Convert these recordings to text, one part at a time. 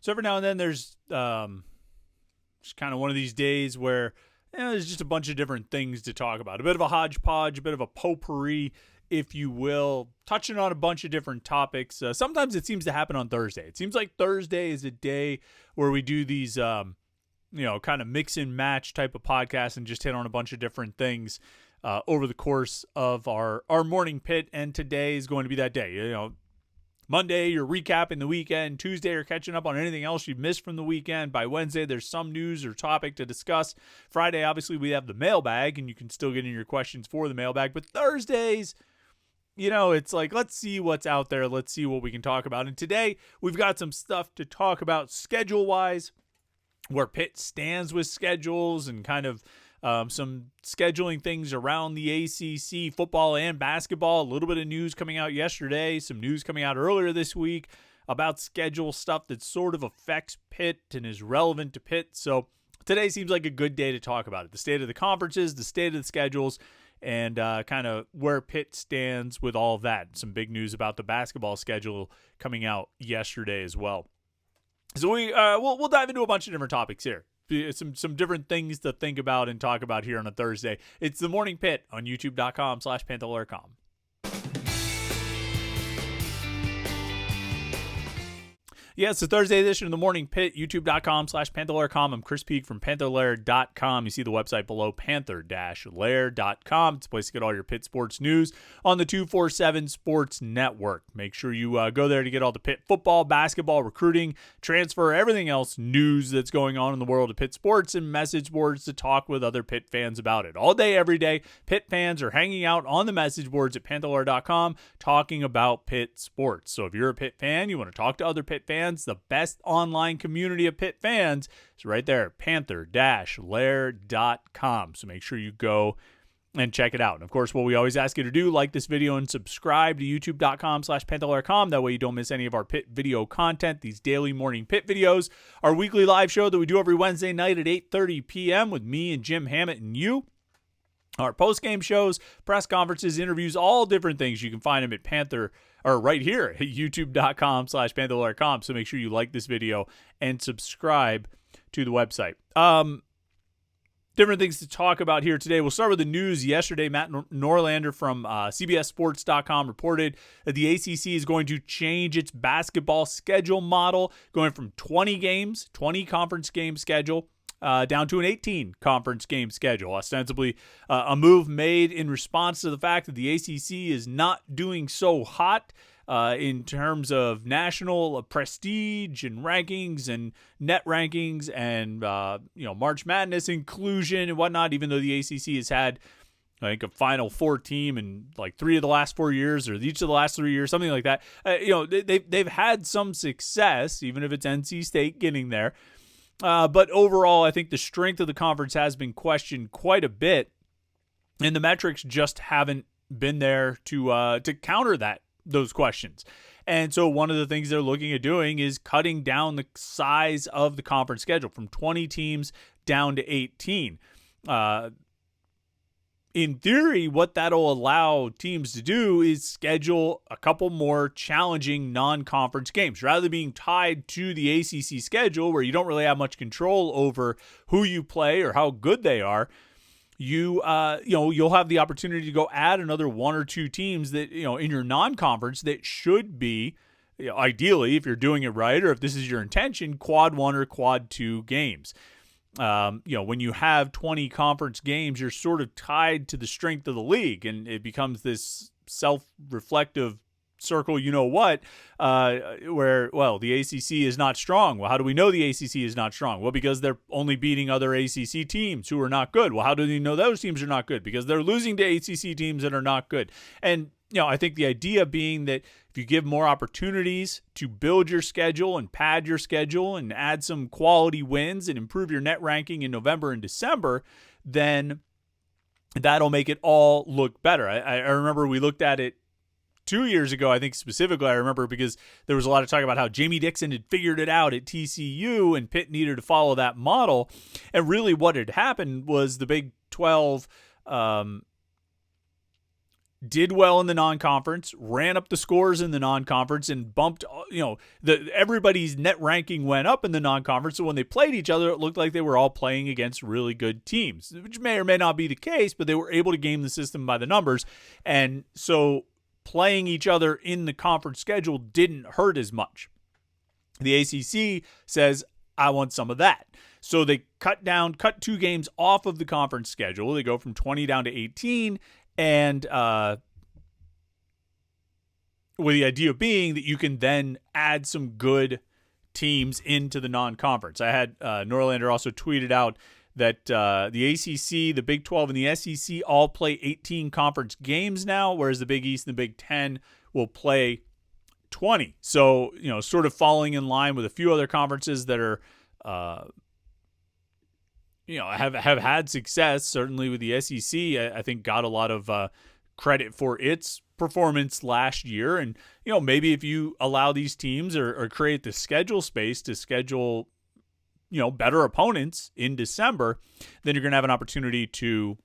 So every now and then there's just kind of one of these days where there's just a bunch of different things to talk about. A bit of a hodgepodge, a bit of a potpourri, if you will, touching on a bunch of different topics. Sometimes it seems to happen on Thursday. It seems like Thursday is a day where we do these, kind of mix and match type of podcasts and just hit on a bunch of different things over the course of our Morning Pit. And today is going to be that day. Monday, you're recapping the weekend. Tuesday, you're catching up on anything else you've missed from the weekend. By Wednesday, there's some news or topic to discuss. Friday, obviously, we have the mailbag, and you can still get in your questions for the mailbag. But Thursdays, it's like, let's see what's out there. Let's see what we can talk about. And today, we've got some stuff to talk about schedule-wise, where Pitt stands with schedules and kind of some scheduling things around the ACC, football and basketball. A little bit of news coming out yesterday, some news coming out earlier this week about schedule stuff that sort of affects Pitt and is relevant to Pitt. So today seems like a good day to talk about it. The state of the conferences, the state of the schedules, and kind of where Pitt stands with all of that. Some big news about the basketball schedule coming out yesterday as well. So we'll dive into a bunch of different topics here. Some different things to think about and talk about here on a Thursday. It's the Morning Pit on youtube.com/Panther-Lair.com. Yeah, it's the Thursday edition of the Morning Pit, youtube.com/Panther-Lair.com. I'm Chris Peak from Panther-Lair.com. You see the website below, Panther-Lair.com. It's a place to get all your Pitt sports news on the 247 Sports Network. Make sure you go there to get all the Pitt football, basketball, recruiting, transfer, everything else news that's going on in the world of Pitt sports, and message boards to talk with other Pitt fans about it. All day, every day, Pitt fans are hanging out on the message boards at Panther-Lair.com talking about Pitt sports. So if you're a Pitt fan, you want to talk to other Pitt fans, the best online community of Pitt fans is right there at Panther-Lair.com. So make sure you go and check it out. And of course, what we always ask you to do, like this video and subscribe to youtube.com/Panther-Lair.com. That way you don't miss any of our Pitt video content. These daily Morning Pitt videos, our weekly live show that we do every Wednesday night at 8:30 p.m. with me and Jim Hammett and you. Our post-game shows, press conferences, interviews, all different things. You can find them at right here at youtube.com/Panther-Lair.com. So make sure you like this video and subscribe to the website. Different things to talk about here today. We'll start with the news. Yesterday, Matt Norlander from CBSSports.com reported that the ACC is going to change its basketball schedule model, going from 20 conference game schedule, down to an 18 conference game schedule, ostensibly a move made in response to the fact that the ACC is not doing so hot in terms of national prestige and rankings and net rankings and March Madness inclusion and whatnot, even though the ACC has had, I think, a Final Four team in like 3 of the last 4 years or each of the last 3 years, something like that. They've had some success, even if it's NC State getting there. But overall, I think the strength of the conference has been questioned quite a bit, and the metrics just haven't been there to counter those questions. And so one of the things they're looking at doing is cutting down the size of the conference schedule from 20 teams down to 18. In theory, what that'll allow teams to do is schedule a couple more challenging non-conference games. Rather than being tied to the ACC schedule where you don't really have much control over who you play or how good they are, you'll have the opportunity to go add another 1 or 2 teams that, in your non-conference that should be, ideally, if you're doing it right or if this is your intention, quad 1 or quad 2 games. When you have 20 conference games, you're sort of tied to the strength of the league, and it becomes this self-reflective circle, where, the ACC is not strong. Well, how do we know the ACC is not strong? Well, because they're only beating other ACC teams who are not good. Well, how do you know those teams are not good? Because they're losing to ACC teams that are not good. And I think the idea being that if you give more opportunities to build your schedule and pad your schedule and add some quality wins and improve your net ranking in November and December, then that'll make it all look better. I remember we looked at it 2 years ago, I think specifically I remember because there was a lot of talk about how Jamie Dixon had figured it out at TCU and Pitt needed to follow that model. And really what had happened was the Big 12 did well in the non-conference, ran up the scores in the non-conference, and bumped, everybody's net ranking went up in the non-conference. So when they played each other, it looked like they were all playing against really good teams, which may or may not be the case, but they were able to game the system by the numbers. And so playing each other in the conference schedule didn't hurt as much. The ACC says, I want some of that. So they cut 2 games off of the conference schedule. They go from 20 down to 18. And with the idea being that you can then add some good teams into the non-conference. I had Norlander also tweeted out that the ACC, the Big 12, and the SEC all play 18 conference games now, whereas the Big East and the Big 10 will play 20. So, sort of falling in line with a few other conferences that are have had success. Certainly with the SEC, I think got a lot of credit for its performance last year. And, maybe if you allow these teams or create the schedule space to schedule, better opponents in December, then you're going to have an opportunity to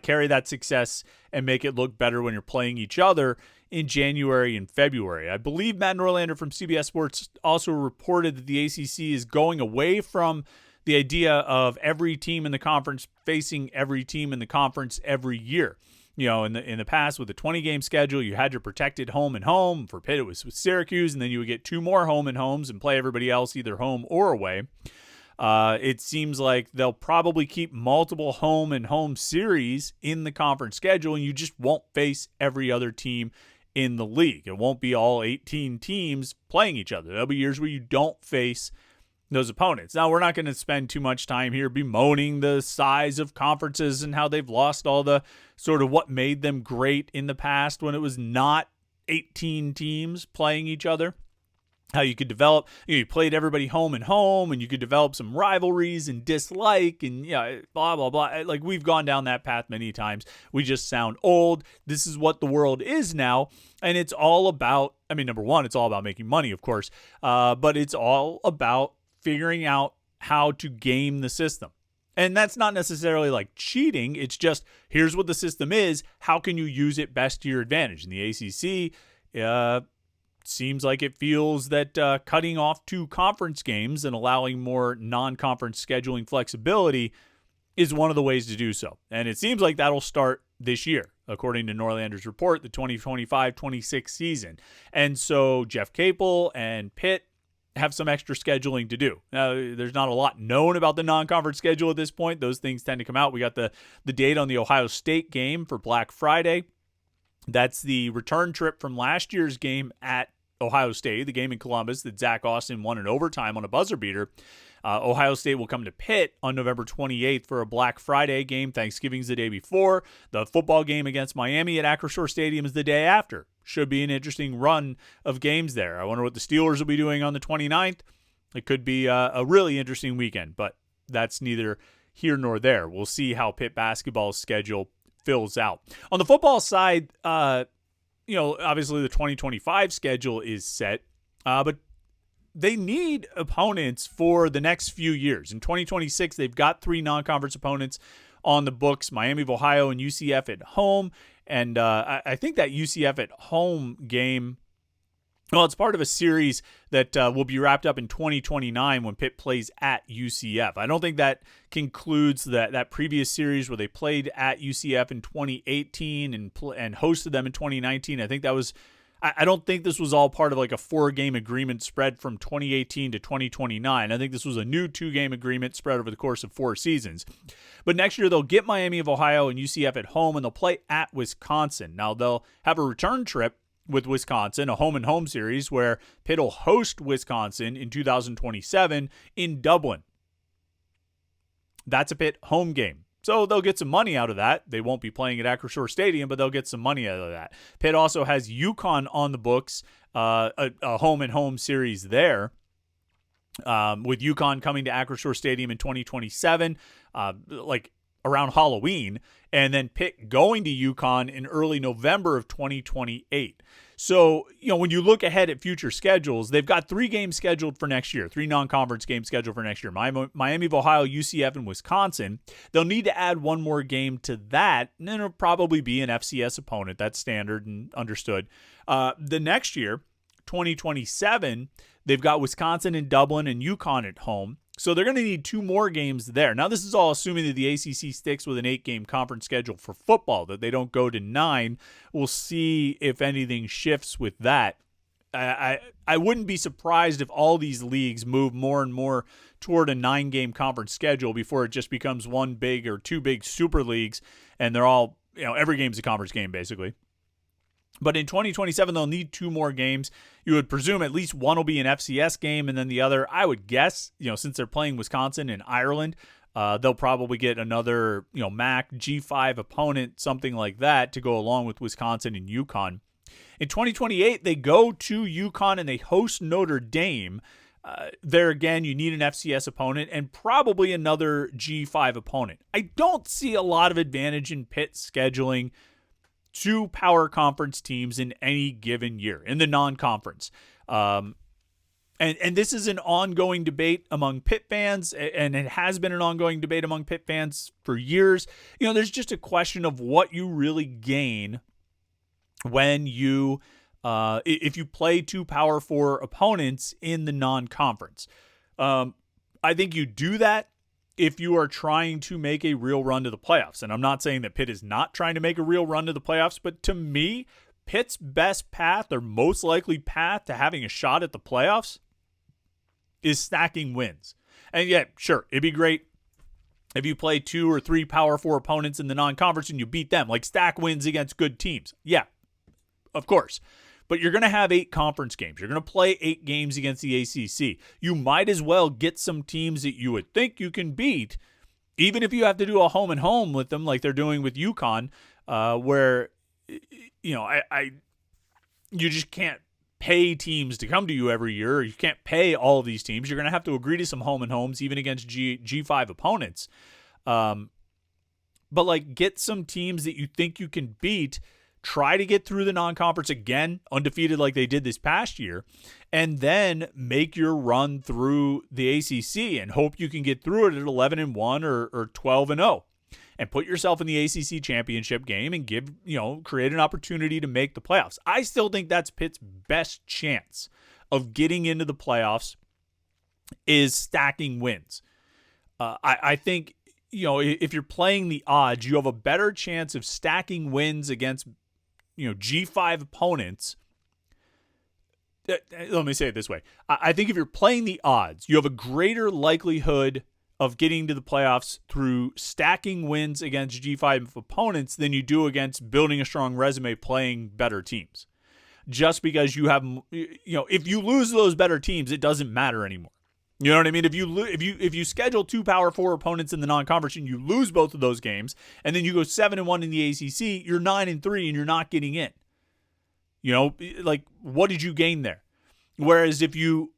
carry that success and make it look better when you're playing each other in January and February. I believe Matt Norlander from CBS Sports also reported that the ACC is going away from the idea of every team in the conference facing every team in the conference every year. In the past with the 20-game schedule, you had your protected home and home. For Pitt, it was with Syracuse, and then you would get 2 more home and homes and play everybody else either home or away. It seems like they'll probably keep multiple home and home series in the conference schedule, and you just won't face every other team in the league. It won't be all 18 teams playing each other. There'll be years where you don't face those opponents. Now, we're not going to spend too much time here bemoaning the size of conferences and how they've lost all the sort of what made them great in the past when it was not 18 teams playing each other. How you could develop, you played everybody home and home, and you could develop some rivalries and dislike and blah, blah, blah. Like, we've gone down that path many times. We just sound old. This is what the world is now. And it's all about, number one, it's all about making money, of course. But it's all about figuring out how to game the system. And that's not necessarily like cheating. It's just, here's what the system is. How can you use it best to your advantage? In the ACC, seems like it feels that cutting off 2 conference games and allowing more non-conference scheduling flexibility is one of the ways to do so. And it seems like that'll start this year, according to Norlander's report, the 2025-26 season. And so Jeff Capel and Pitt have some extra scheduling to do. Now, there's not a lot known about the non-conference schedule at this point. Those things tend to come out. We got the date on the Ohio State game for Black Friday. That's the return trip from last year's game at Ohio State, the game in Columbus that Zach Austin won in overtime on a buzzer beater. Ohio State will come to Pitt on November 28th for a Black Friday game. Thanksgiving's the day before. The football game against Miami at Acrisure Stadium is the day after. Should be an interesting run of games there. I wonder what the Steelers will be doing on the 29th. It could be a really interesting weekend, but that's neither here nor there. We'll see how Pitt basketball's schedule fills out. On the football side, obviously the 2025 schedule is set, but they need opponents for the next few years. In 2026, they've got 3 non-conference opponents on the books, Miami of Ohio and UCF at home. And I think that UCF at home game, well, it's part of a series that will be wrapped up in 2029 when Pitt plays at UCF. I don't think that concludes that previous series where they played at UCF in 2018 and hosted them in 2019. I think that was, I don't think this was all part of like a 4-game agreement spread from 2018 to 2029. I think this was a new 2-game agreement spread over the course of 4 seasons. But next year they'll get Miami of Ohio and UCF at home, and they'll play at Wisconsin. Now they'll have a return trip with Wisconsin, a home and home series where Pitt will host Wisconsin in 2027 in Dublin. That's a Pitt home game. So they'll get some money out of that. They won't be playing at Acrisure Stadium, but they'll get some money out of that. Pitt also has UConn on the books, a home and home series there. With UConn coming to Acrisure Stadium in 2027. around Halloween, and then Pitt going to UConn in early November of 2028. So, when you look ahead at future schedules, they've got 3 games scheduled for next year, 3 non-conference games scheduled for next year. Miami of Ohio, UCF, and Wisconsin. They'll need to add one more game to that, and then it'll probably be an FCS opponent. That's standard and understood. The next year, 2027, they've got Wisconsin and Dublin and UConn at home. So they're going to need 2 more games there. Now, this is all assuming that the ACC sticks with an 8-game conference schedule for football, that they don't go to 9. We'll see if anything shifts with that. I wouldn't be surprised if all these leagues move more and more toward a 9-game conference schedule before it just becomes 1 big or 2 big super leagues, and they're all, every game's a conference game, basically. But in 2027, they'll need 2 more games. You would presume at least one will be an FCS game, and then the other, I would guess, since they're playing Wisconsin and Ireland, they'll probably get another, MAC G5 opponent, something like that, to go along with Wisconsin and UConn. In 2028, they go to UConn and they host Notre Dame. There again, you need an FCS opponent and probably another G5 opponent. I don't see a lot of advantage in Pitt scheduling 2 power conference teams in any given year in the non-conference. And this is an ongoing debate among Pitt fans, and it has been an ongoing debate among Pitt fans for years. There's just a question of what you really gain when you, if you play 2 Power 4 opponents in the non-conference. I think you do that if you are trying to make a real run to the playoffs. And I'm not saying that Pitt is not trying to make a real run to the playoffs, but to me, Pitt's best path or most likely path to having a shot at the playoffs is stacking wins. And yeah, sure, it'd be great if you play 2 or 3 Power 4 opponents in the non-conference and you beat them, like stack wins against good teams. Yeah, of course. But you're going to have 8 conference games. You're going to play 8 games against the ACC. You might as well get some teams that you would think you can beat, even if you have to do a home and home with them like they're doing with UConn, where, you just can't pay teams to come to you every year. Or you can't pay all of these teams. You're going to have to agree to some home and homes, even against G5 opponents. But get some teams that you think you can beat. Try to get through the non-conference again, undefeated like they did this past year, and then make your run through the ACC and hope you can get through it at 11-1 or 12-0, and put yourself in the ACC championship game and create an opportunity to make the playoffs. I still think that's Pitt's best chance of getting into the playoffs is stacking wins. I think, if you're playing the odds, you have a better chance of stacking wins against G5 opponents. Let me say it this way. I think if you're playing the odds, you have a greater likelihood of getting to the playoffs through stacking wins against G5 opponents than you do against building a strong resume playing better teams. Just because you have, if you lose those better teams, it doesn't matter anymore. You know what I mean? If you schedule 2 Power 4 opponents in the non-conference and you lose both of those games, and then you go 7-1 in the ACC, you're 9-3 and you're not getting in. What did you gain there? Whereas if you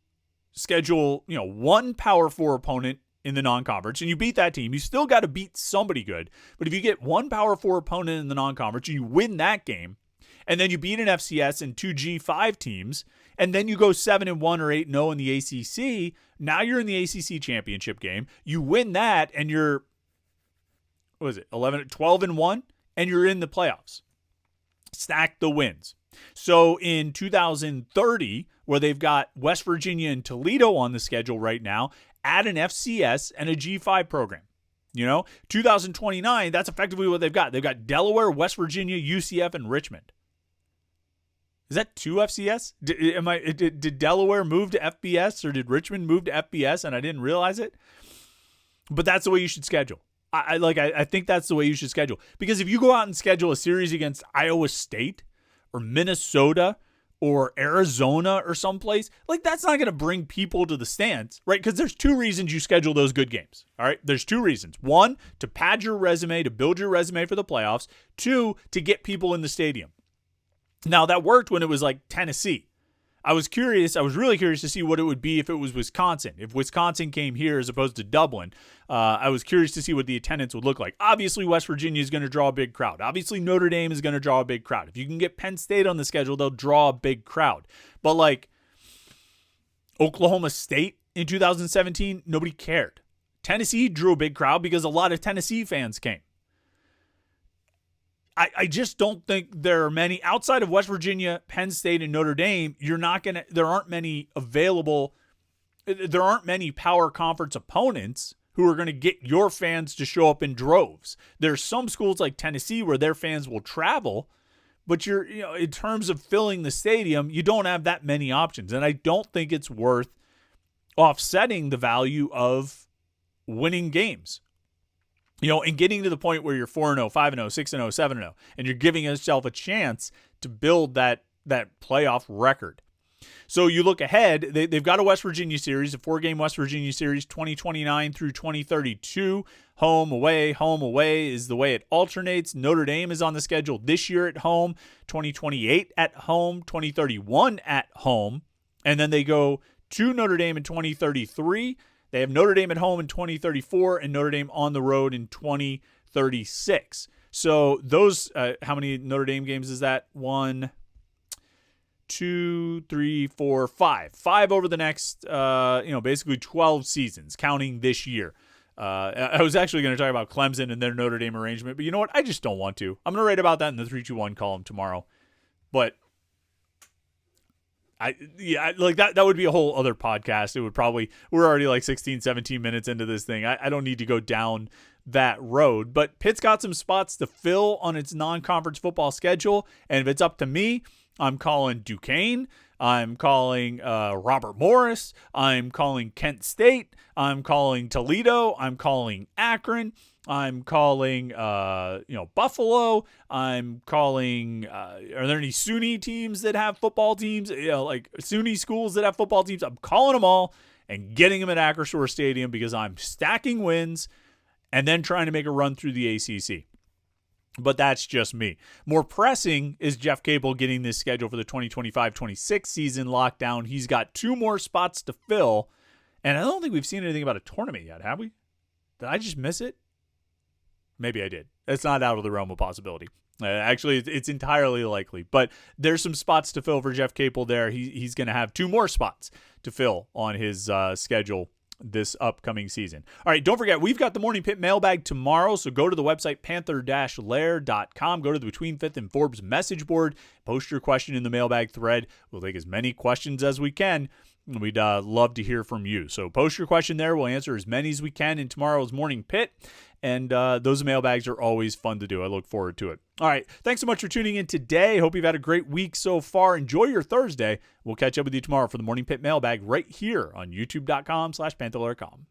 schedule, 1 Power 4 opponent in the non-conference and you beat that team, you still got to beat somebody good. But if you get 1 Power 4 opponent in the non-conference and you win that game, and then you beat an FCS and 2 G5 teams, and then you go 7-1 or 8-0 in the ACC, now you're in the ACC championship game. You win that, and you're, 12-1, and you're in the playoffs. Stack the wins. So in 2030, where they've got West Virginia and Toledo on the schedule right now, add an FCS and a G5 program. 2029, that's effectively what they've got. They've got Delaware, West Virginia, UCF, and Richmond. Is that 2 FCS? Did Delaware move to FBS or did Richmond move to FBS and I didn't realize it? But that's the way you should schedule. I think that's the way you should schedule. Because if you go out and schedule a series against Iowa State or Minnesota or Arizona or someplace, that's not going to bring people to the stands, right? Because there's 2 reasons you schedule those good games, all right? There's 2 reasons. 1, to pad your resume, to build your resume for the playoffs. 2, to get people in the stadium. Now, that worked when it was like Tennessee. I was really curious to see what it would be if it was Wisconsin. If Wisconsin came here as opposed to Dublin, I was curious to see what the attendance would look like. Obviously, West Virginia is going to draw a big crowd. Obviously, Notre Dame is going to draw a big crowd. If you can get Penn State on the schedule, they'll draw a big crowd. But like Oklahoma State in 2017, nobody cared. Tennessee drew a big crowd because a lot of Tennessee fans came. I just don't think there are many outside of West Virginia, Penn State, and Notre Dame. There aren't many available. There aren't many power conference opponents who are going to get your fans to show up in droves. There's some schools like Tennessee where their fans will travel, but in terms of filling the stadium, you don't have that many options. And I don't think it's worth offsetting the value of winning games. And getting to the point where you're 4-0, 5-0, 6-0, 7-0, and you're giving yourself a chance to build that playoff record. So you look ahead, they've got a West Virginia series, a 4-game West Virginia series, 2029 through 2032. Home, away is the way it alternates. Notre Dame is on the schedule this year at home, 2028 at home, 2031 at home, and then they go to Notre Dame in 2033. They have Notre Dame at home in 2034 and Notre Dame on the road in 2036. So those, how many Notre Dame games is that? 1, 2, 3, 4, 5. 5 over the next, basically 12 seasons, counting this year. I was actually going to talk about Clemson and their Notre Dame arrangement, but you know what? I just don't want to. I'm going to write about that in the 3-2-1 column tomorrow. But that would be a whole other podcast. It would probably, we're already like 16, 17 minutes into this thing. I don't need to go down that road, but Pitt's got some spots to fill on its non-conference football schedule. And if it's up to me, I'm calling Duquesne. I'm calling Robert Morris. I'm calling Kent State. I'm calling Toledo. I'm calling Akron. I'm calling, Buffalo. I'm calling, are there any SUNY teams that have football teams? Like SUNY schools that have football teams. I'm calling them all and getting them at Acrisure Stadium because I'm stacking wins and then trying to make a run through the ACC. But that's just me. More pressing is Jeff Capel getting this schedule for the 2025-26 season locked down. He's got 2 more spots to fill, and I don't think we've seen anything about a tournament yet, have we? Did I just miss it? Maybe I did. It's not out of the realm of possibility. Actually, it's entirely likely. But there's some spots to fill for Jeff Capel there. He's going to have 2 more spots to fill on his schedule this upcoming season. All right, don't forget, we've got the Morning Pitt mailbag tomorrow, so go to the website Panther-Lair.com, go to the Between Fifth and Forbes message board, post your question in the mailbag thread. We'll take as many questions as we can. We'd love to hear from you. So post your question there. We'll answer as many as we can in tomorrow's Morning Pitt. And those mailbags are always fun to do. I look forward to it. All right. Thanks so much for tuning in today. Hope you've had a great week so far. Enjoy your Thursday. We'll catch up with you tomorrow for the Morning Pitt mailbag right here on youtube.com/Panther-Lair.com.